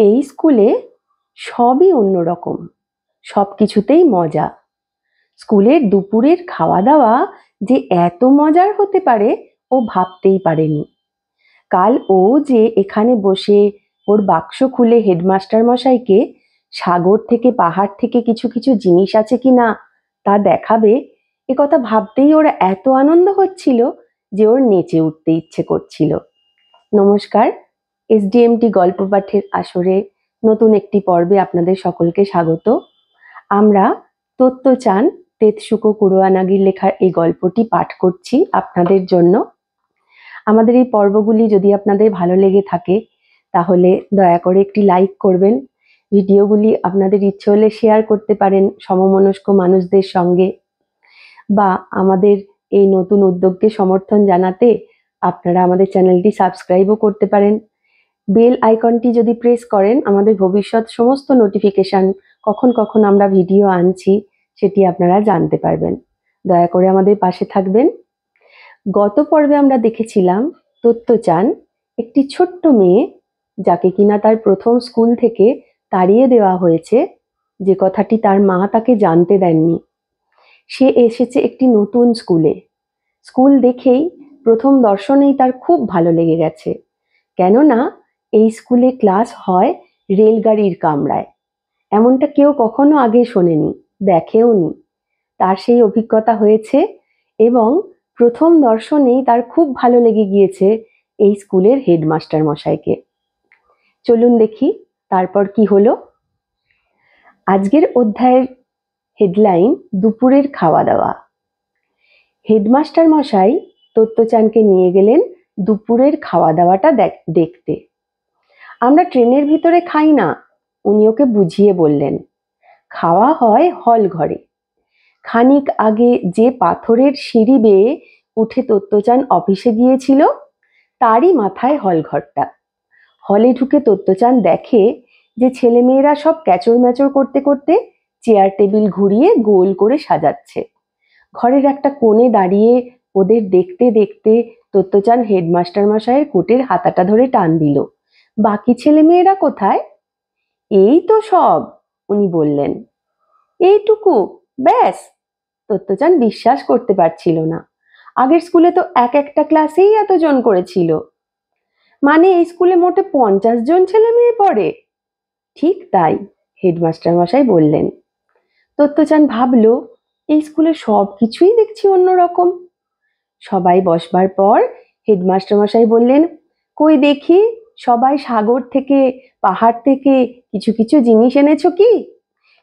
এই স্কুলে সবই অন্যরকম, সবকিছুতেই মজা। স্কুলের দুপুরের খাওয়া দাওয়া যে এত মজার হতে পারে ও ভাবতেই পারেনি। কাল ও যে এখানে বসে ওর বাক্স খুলে হেডমাস্টার মশাইকে সাগর থেকে পাহাড় থেকে কিছু কিছু জিনিস আছে কিনা তা দেখাবে, এ কথা ভাবতেই ওর এত আনন্দ হচ্ছিল যে ওর নেচে উঠতে ইচ্ছে করছিল। নমস্কার, এসডিএমটি গল্প পাঠের আসরে নতুন একটি পর্বে আপনাদের সকলকে স্বাগত। আমরা তত্ত্বচান তেতসুকো কুরোয়ানাগির লেখার এই গল্পটি পাঠ করছি আপনাদের জন্য। আমাদের এই পর্বগুলি যদি আপনাদের ভালো লেগে থাকে তাহলে দয়া করে একটি লাইক করবেন। ভিডিওগুলি আপনাদের ইচ্ছে হলে শেয়ার করতে পারেন সমমনস্ক মানুষদের সঙ্গে, বা আমাদের এই নতুন উদ্যোগকে সমর্থন জানাতে আপনারা আমাদের চ্যানেলটি সাবস্ক্রাইবও করতে পারেন। বেল আইকনটি যদি প্রেস করেন আমাদের ভবিষ্যৎ সমস্ত নোটিফিকেশন, কখন কখন আমরা ভিডিও আনছি সেটি আপনারা জানতে পারবেন। দয়া করে আমাদের পাশে থাকবেন। গত পর্বে আমরা দেখেছিলাম তত্ত্বচান একটি ছোট্ট মেয়ে, যাকে কিনা তার প্রথম স্কুল থেকে তাড়িয়ে দেওয়া হয়েছে, যে কথাটি তার মা তাকে জানতে দেননি। সে এসেছে একটি নতুন স্কুলে। স্কুল দেখেই প্রথম দর্শনেই তার খুব ভালো লেগে গেছে, কেননা এই স্কুলে ক্লাস হয় রেলগাড়ির কামরায়। এমনটা কেউ কখনো আগে শোনেনি, দেখেওনি। তার সেই অভিজ্ঞতা হয়েছে এবং প্রথম দর্শনেই তার খুব ভালো লেগে গিয়েছে এই স্কুলের হেডমাস্টার মশাইকে। চলুন দেখি তারপর কি হলো। আজকের অধ্যায়ের হেডলাইন দুপুরের খাওয়া দাওয়া। হেডমাস্টার মশাই তত্ত্বচানকে নিয়ে গেলেন দুপুরের খাওয়া দাওয়াটা দেখতে। আমরা ট্রেনের ভিতরে খাই না, উনি ওকে বুঝিয়ে বললেন। খাওয়া হয় হল ঘরে। খানিক আগে যে পাথরের সিঁড়ি বেয়ে উঠে তত্ত্বচান অফিসে গিয়েছিল তারই মাথায় হল ঘরটা। হলে ঢুকে তত্ত্বচান দেখে যে ছেলেমেয়েরা সব ক্যাচর ম্যাচর করতে করতে চেয়ার টেবিল ঘুরিয়ে গোল করে সাজাচ্ছে। ঘরের একটা কোণে দাঁড়িয়ে ওদের দেখতে দেখতে তত্ত্বচান হেডমাস্টার মশাইয়ের কোটের হাতাটা ধরে টান দিল। বাকি ছেলেমেয়েরা কোথায়? এই তো সব, উনি বললেন। এইটুকু ব্যাস? তত্ত্বচান বিশ্বাস করতে পারছিল না। আগের স্কুলে তো এক একটা ক্লাসেই এতজন করেছিল। মানে এই স্কুলে মোটে 50 জন ছেলে মেয়ে পড়ে? ঠিক তাই, হেডমাস্টার মশাই বললেন। তত্ত্বচান ভাবলো, এই স্কুলে সব কিছুই দেখছি অন্যরকম। সবাই বসবার পর হেডমাস্টার মশাই বললেন, কই দেখি সবাই সাগর থেকে পাহাড় থেকে কিছু কিছু জিনিস এনেছো কি?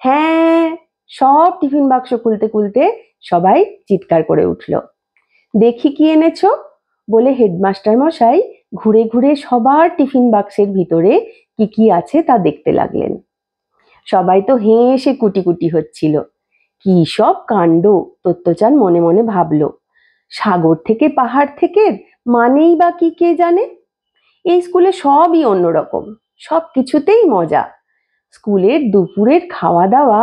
হ্যাঁ, সব টিফিন বাক্স খুলতে খুলতে সবাই চিৎকার করে উঠল। দেখি কি এনেছো বলে হেডমাস্টার মশাই ঘুরে ঘুরে সবার টিফিন বাক্সের ভিতরে কি কি আছে তা দেখতে লাগলেন। সবাই তো হেসে কুটি কুটি হচ্ছিল। কি সব কাণ্ড, তত্ত্বচান মনে মনে ভাবলো। সাগর থেকে পাহাড় থেকে মানেই বা কি কে জানে। এই স্কুলে সবই অন্যরকম, সব কিছুতেই মজা। স্কুলের দুপুরের খাওয়া দাওয়া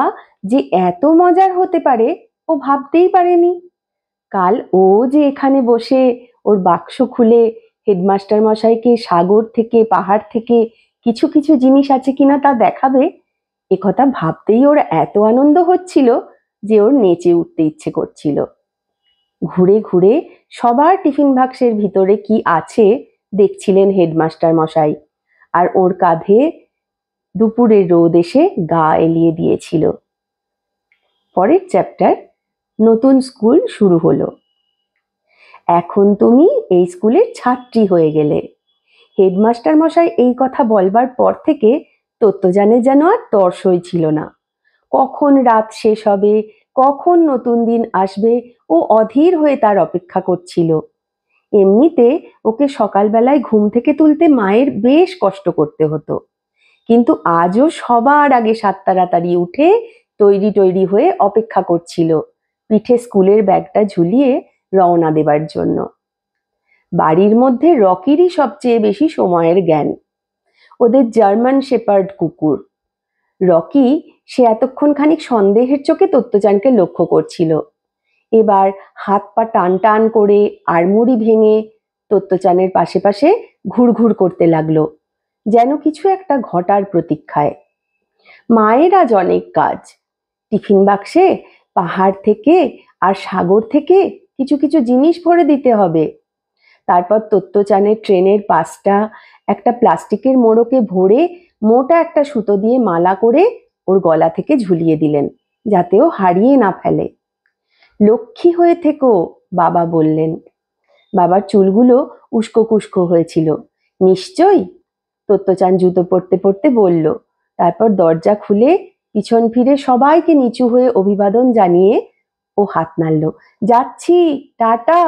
যে এত মজার হতে পারে ও ভাবতেই পারেনি। কাল ও যে এখানে বসে ওর বাক্স খুলে হেডমাস্টার মশাইকে সাগর থেকে পাহাড় থেকে কিছু কিছু জিনিস আছে কিনা তা দেখাবে, একথা ভাবতেই ওর এত আনন্দ হচ্ছিল যে ওর নেচে উঠতে ইচ্ছে করছিল। ঘুরে ঘুরে সবার টিফিন বাক্সের ভিতরে কি আছে দেখছিলেন হেডমাস্টার মশাই, আর ওর কাঁধে দুপুরের রোদ এসে গা এলিয়ে দিয়েছিল। পরের চ্যাপ্টার, নতুন স্কুল শুরু হলো। এখন তুমি এই স্কুলের ছাত্রী হয়ে গেলে। হেডমাস্টার মশাই এই কথা বলবার পর থেকে তত্ত্বচানের যেন আর তর সইছিল না। কখন রাত শেষ হবে, কখন নতুন দিন আসবে, ও অধীর হয়ে তার অপেক্ষা করছিল। এমনিতে ওকে সকালবেলায় ঘুম থেকে তুলতে মায়ের বেশ কষ্ট করতে হতো, কিন্তু আজও সবার আগে 7 তাড়াতাড়ি উঠে তৈরি হয়ে অপেক্ষা করছিল পিঠে স্কুলের ব্যাগটা ঝুলিয়ে রওনা দেবার জন্য। বাড়ির মধ্যে রকিরই সবচেয়ে বেশি সময়ের জ্ঞান। ওদের জার্মান শেপার্ড কুকুর রকি, সে এতক্ষণ খানিক সন্দেহের চোখে তত্ত্বচানকে লক্ষ্য করছিল। এবার হাত পা টান টান করে আড়মুড়ি ভেঙে তত্ত্বচানের পাশে পাশে ঘুরঘুর করতে লাগলো, যেন কিছু একটা ঘটার প্রতীক্ষায়। মায়ের আজ অনেক কাজ, টিফিন বাক্সে পাহাড় থেকে আর সাগর থেকে কিছু কিছু জিনিস ভরে দিতে হবে। তারপর তোত্তচানের ট্রেনের পাশটা একটা প্লাস্টিকের মোড়কে ভরে মোটা একটা সুতো দিয়ে মালা করে ওর গলা থেকে ঝুলিয়ে দিলেন, যাতে ও হারিয়ে না ফেলে। লক্ষ্মী হয়ে থেকো, বাবা বললেন। বাবার চুলগুলো উস্কো খুস্কো হয়েছিল। নিশ্চয়ই, তোত্তচান জুতো পরতে পরতে বলল। তারপর দরজা খুলে পিছন ফিরে সবাইকে নিচু হয়ে অভিবাদন জানিয়ে ও হাত নাড়ল। যাচ্ছি, টাটা।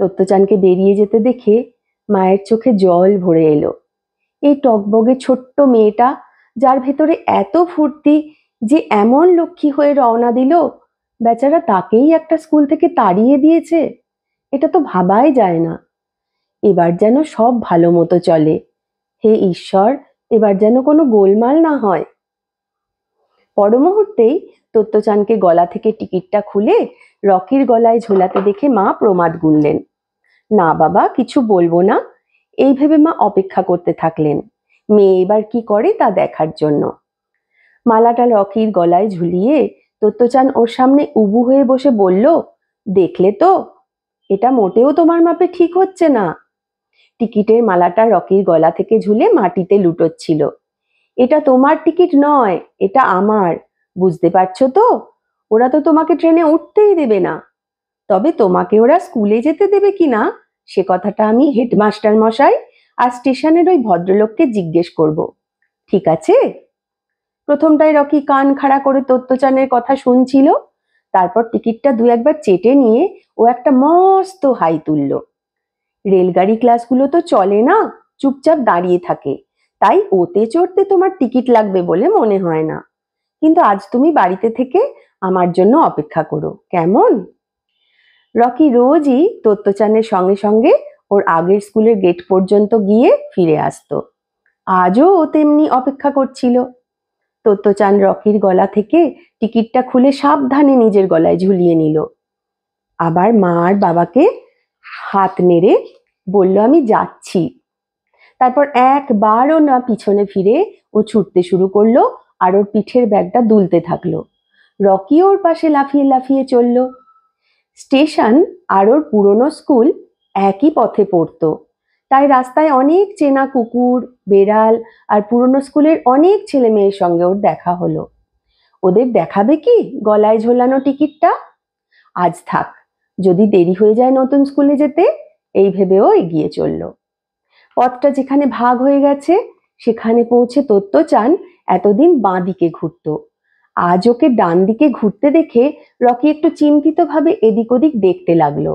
তোত্তচানকে বেরিয়ে যেতে দেখে মায়ের চোখে জল ভরে এলো। এই টকবগে ছোট্ট মেয়েটা, যার ভেতরে এত ফুর্তি, যে এমন লক্ষ্মী হয়ে রওনা দিল, বেচারা তাকেই একটা স্কুল থেকে তাড়িয়ে দিয়েছে। এটা তো ভাবাই যায় না। এবার যেন সব ভালো মতো চলে। হে ঈশ্বর, এবার যেন কোনো গোলমাল না হয়। পর মুহূর্তেই তোত্তচানকে গলা থেকে টিকিটটা খুলে রকির গলায় ঝোলাতে দেখে মা প্রমাদ গুনলেন। না বাবা, কিছু বলবো না, এই ভেবে মা অপেক্ষা করতে থাকলেন মেয়ে এবার কি করে তা দেখার জন্য। মালাটা রকির গলায় ঝুলিয়ে তোত্তচান ওর সামনে উবু হয়ে বসে বলল, দেখলে তো, এটা মোটেও তোমার মাপে ঠিক হচ্ছে না। টিকিটের মালাটা রকির গলা থেকে ঝুলে মাটিতে লুটোচ্ছিল। এটা তোমার টিকিট নয়, এটা আমার, বুঝতে পারছো তো? ওরা তো তোমাকে ট্রেনে উঠতেই দেবে না। তবে তোমাকে ওরা স্কুলে যেতে দেবে কিনা সে কথাটা আমি হেডমাস্টার মশাই আর স্টেশনের ওই ভদ্রলোককে জিজ্ঞেস করব, ঠিক আছে? প্রথমটায় রকি কান খাড়া করে তোত্তচানের কথা শুনছিল। তারপর টিকিটটা দু একবার চেটে নিয়ে ও একটা মস্ত হাই তুলল। রেলগাড়ি ক্লাসগুলো তো চলে না, চুপচাপ দাঁড়িয়ে থাকে, তাই ওতে চড়তে তোমার টিকিট লাগবে বলে মনে হয় না। কিন্তু আজ তুমি বাড়িতে থেকে আমার জন্য অপেক্ষা করো, কেমন? রকি রোজই তোত্তচানের সঙ্গে সঙ্গে ওর আগের স্কুলের গেট পর্যন্ত গিয়ে ফিরে আসতো। আজও ও তেমনি অপেক্ষা করছিল। তোত্তচান রকির গলা থেকে টিকিটটা খুলে সাবধানে নিজের গলায় ঝুলিয়ে নিল। আবার মা আর বাবাকে হাত নেড়ে বলল, আমি যাচ্ছি। তারপর একবারও না পিছনে ফিরে ও ছুটতে শুরু করলো আর ওর পিঠের ব্যাগটা দুলতে থাকলো। রকি ওর পাশে লাফিয়ে লাফিয়ে চলল। স্টেশন আর ওর পুরনো স্কুল একই পথে পড়তো, তাই রাস্তায় অনেক চেনা কুকুর, বেড়াল আর পুরনো স্কুলের অনেক ছেলে মেয়ের সঙ্গে ওর দেখা হলো। ওদের দেখাবে কি গলায় ঝোলানো টিকিটটা? আজ থাক, যদি দেরি হয়ে যায় নতুন স্কুলে যেতে, এই ভেবেও এগিয়ে চলল। পথটা যেখানে ভাগ হয়ে গেছে সেখানে পৌঁছে তোত্তচান এতদিন বাঁ দিকে ঘুরতো। আজ ওকে ডান দিকে ঘুরতে দেখে রকি একটু চিন্তিত ভাবে এদিক ওদিক দেখতে লাগলো।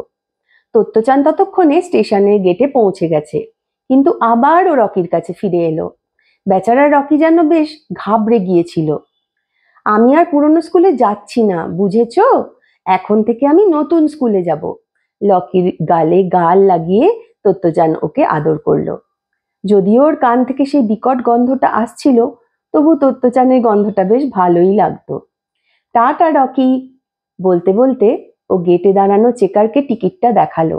তোত্তচান ততক্ষণে স্টেশনের গেটে পৌঁছে গেছে, কিন্তু আবার ও রকির কাছে ফিরে এলো। বেচারা রকি যেন বেশ ঘাবড়ে গিয়েছিল। আমি আর পুরনো স্কুলে যাচ্ছি না, বুঝেছো? এখন থেকে আমি নতুন স্কুলে যাব। রকির গালে গাল লাগিয়ে তোত্তচান ওকে আদর করলো। যদিও ওর কান থেকে সেই বিকট গন্ধটা আসছিল, তবু তোত্তচানের গন্ধটা বেশ ভালোই লাগতো। টাটা রকি, বলতে বলতে ও গেটে দাঁড়ানো চেকারকে টিকিটটা দেখালো।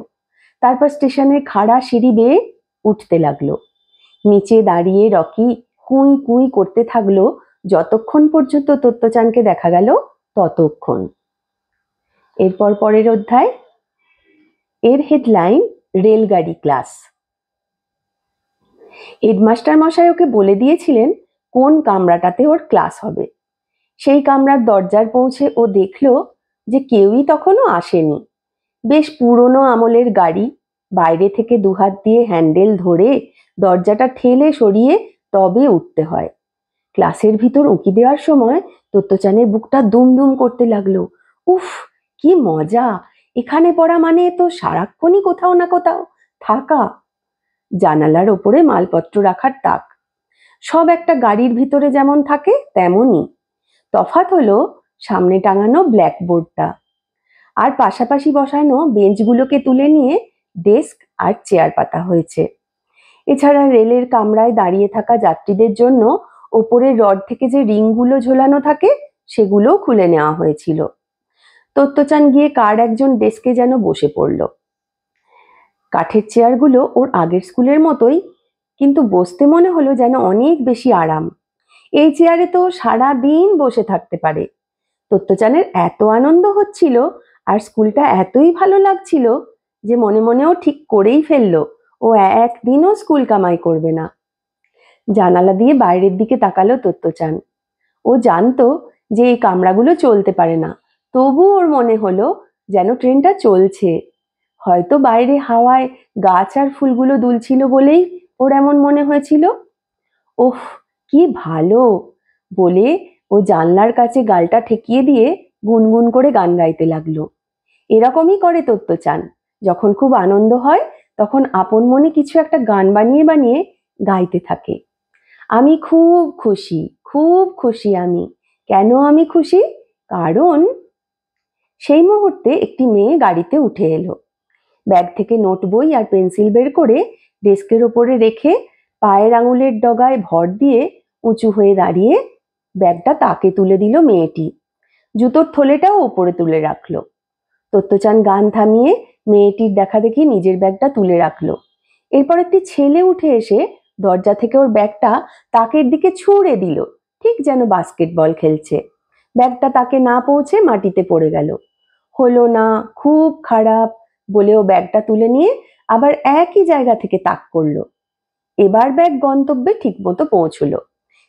তারপর স্টেশনের খাড়া সিঁড়ি বেয়ে উঠতে লাগলো। নিচে দাঁড়িয়ে রকি কুই কুই করতে থাকলো যতক্ষণ পর্যন্ত তোত্তচানকে দেখা গেল ততক্ষণ। এরপর পরের অধ্যায়, এর হেডলাইন রেলগাড়ি ক্লাস। হেডমাস্টার মশাই ওকে বলে দিয়েছিলেন কোন কামরাটাতে ওর ক্লাস হবে। সেই কামরার দরজার পৌঁছে ও দেখলো যে কেউই তখনও আসেনি। বেশ পুরনো আমলের গাড়ি, বাইরে থেকে দুহাত দিয়ে হ্যান্ডেল ধরে দরজাটা ঠেলে সরিয়ে তবে উঠতে হয়। ক্লাসের ভিতর উঁকি দেওয়ার সময় তোত্তচানের বুকটা দুম দুম করতে লাগলো। উফ, কি মজা! এখানে পড়া মানে তো সারাক্ষণই কোথাও না কোথাও থাকা। জানালার ওপরে মালপত্র রাখার তাক, সব একটা গাড়ির ভিতরে যেমন থাকে তেমনই। তফাৎ হলো সামনে টাঙানো ব্ল্যাকবোর্ডটা আর পাশাপাশি বসানো বেঞ্চগুলোকে তুলে নিয়ে ডেস্ক আর চেয়ার পাতা হয়েছে। এছাড়া রেলের কামরায় দাঁড়িয়ে থাকা যাত্রীদের জন্য ওপরের রড থেকে যে রিংগুলো ঝোলানো থাকে সেগুলোও খুলে নেওয়া হয়েছিল। তোত্তচান গিয়ে কার একজন ডেস্কে যেন বসে পড়ল। কাঠের চেয়ারগুলো ওর আগের স্কুলের মতোই, কিন্তু বসতে মনে হলো যেন অনেক বেশি আরাম। এই চেয়ারে তো সারা দিন বসে থাকতে পারে। তত্ত্বচানের এত আনন্দ হচ্ছিল আর স্কুলটা এতই ভালো লাগছিল যে মনে মনেও ঠিক করেই ফেললো ও একদিনও স্কুল কামাই করবে না। জানালা দিয়ে বাইরের দিকে তাকালো তত্ত্বচান। ও জানতো যে এই কামরাগুলো চলতে পারে না, তবু ওর মনে হলো যেন ট্রেনটা চলছে। হয়তো বাইরে হাওয়ায় গাছ আর ফুলগুলো দুলছিল বলেই ওর এমন মনে হয়েছিল। ওহ, কি ভালো বলে ও জানলার কাছে গালটা ঠেকিয়ে দিয়ে গুনগুন করে গান গাইতে লাগলো। এরকমই করে তত্ত্বচান, যখন খুব আনন্দ হয় তখন আপন মনে কিছু একটা গান বানিয়ে বানিয়ে গাইতে থাকে। আমি খুব খুশি, খুব খুশি আমি। কেন আমি খুশি? কারণ সেই মুহূর্তে একটি মেয়ে গাড়িতে উঠে এলো। ব্যাগ থেকে নোট বই আর পেন্সিল বের করে ডেস্কের ওপরে রেখে পায়ের আঙুলের ডগায় ভর দিয়ে উঁচু হয়ে দাঁড়িয়ে ব্যাগটা তাকে তুলে দিল মেয়েটি। জুতোর থলেটাও ওপরে তুলে রাখলো। তত্ত্বচান গান থামিয়ে মেয়েটির দেখা দেখি নিজের ব্যাগটা তুলে রাখলো। এরপর একটি ছেলে উঠে এসে দরজা থেকে ওর ব্যাগটা তাকের দিকে ছুঁড়ে দিল, ঠিক যেন বাস্কেটবল খেলছে। ব্যাগটা তাকে না পৌঁছে মাটিতে পড়ে গেল। হলো না, খুব খারাপ বলে ও ব্যাগটা তুলে নিয়ে আবার একই জায়গা থেকে তাক করলো। এবার ব্যাগ গন্তব্যে ঠিকমতো পৌঁছলো।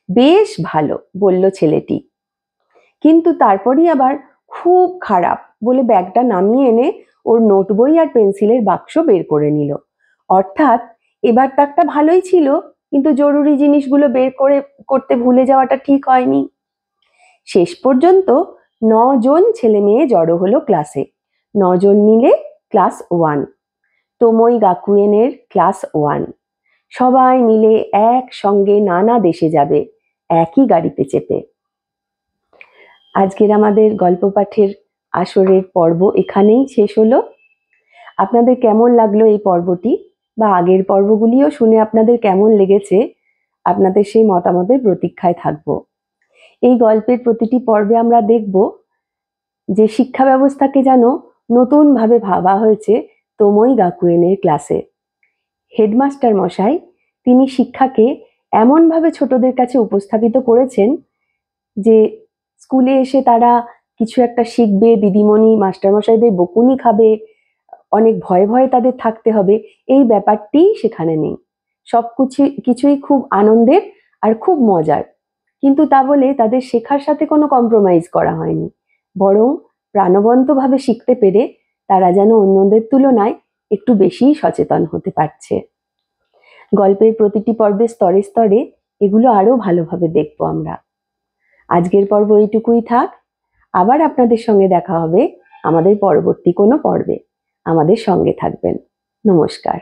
বেশ ভালো বলল ছেলেটি, কিন্তু তারপরই আবার খুব খারাপ বলে ব্যাগটা নামিয়ে এনে ওর নোট বই আর পেন্সিলের বাক্স বের করে নিল। অর্থাৎ এবার তাকটা ভালোই ছিল, কিন্তু জরুরি জিনিসগুলো বের করতে ভুলে যাওয়াটা ঠিক হয়নি। শেষ পর্যন্ত 9 জন ছেলে মেয়ে জড়ো হলো ক্লাসে। 9 জন মিলে ক্লাস 1, তোমই গাকুয়েনের ক্লাস 1। সবাই মিলে একসঙ্গে নানা দেশে যাবে একই গাড়িতে চেপে। আজকের আমাদের গল্প পাঠের আসরের পর্ব এখানেই শেষ হলো। আপনাদের কেমন লাগলো এই পর্বটি, বা আগের পর্বগুলিও শুনে আপনাদের কেমন লেগেছে, আপনাদের সেই মতামতের প্রতীক্ষায় থাকব। এই গল্পের প্রতিটি পর্বে আমরা দেখব যে শিক্ষা ব্যবস্থাকে যেন নতুনভাবে ভাবা হয়েছে তোমই গাকুয়েনের ক্লাসে। হেডমাস্টার মশাই তিনি শিক্ষাকে এমনভাবে ছোটদের কাছে উপস্থাপিত করেছেন যে স্কুলে এসে তারা কিছু একটা শিখবে, দিদিমণি মাস্টারমশাইদের বকুনি খাবে, অনেক ভয়ে ভয়ে তাদের থাকতে হবে, এই ব্যাপারটি সেখানে নেই। কিছুই খুব আনন্দের আর খুব মজার, কিন্তু তা বলে তাদের শেখার সাথে কোনো কম্প্রোমাইজ করা হয়নি। বরং প্রাণবন্তভাবে শিখতে পেরে তারা যেন অন্যদের তুলনায় একটু বেশিই সচেতন হতে পারছে। গল্পের প্রতিটি পর্বে স্তরে স্তরে এগুলো আরো ভালোভাবে দেখব আমরা। আজকের পর্ব এইটুকুই থাক। আবার আপনাদের সঙ্গে দেখা হবে আমাদের পরবর্তী কোনো পর্বে। আমাদের সঙ্গে থাকবেন। নমস্কার।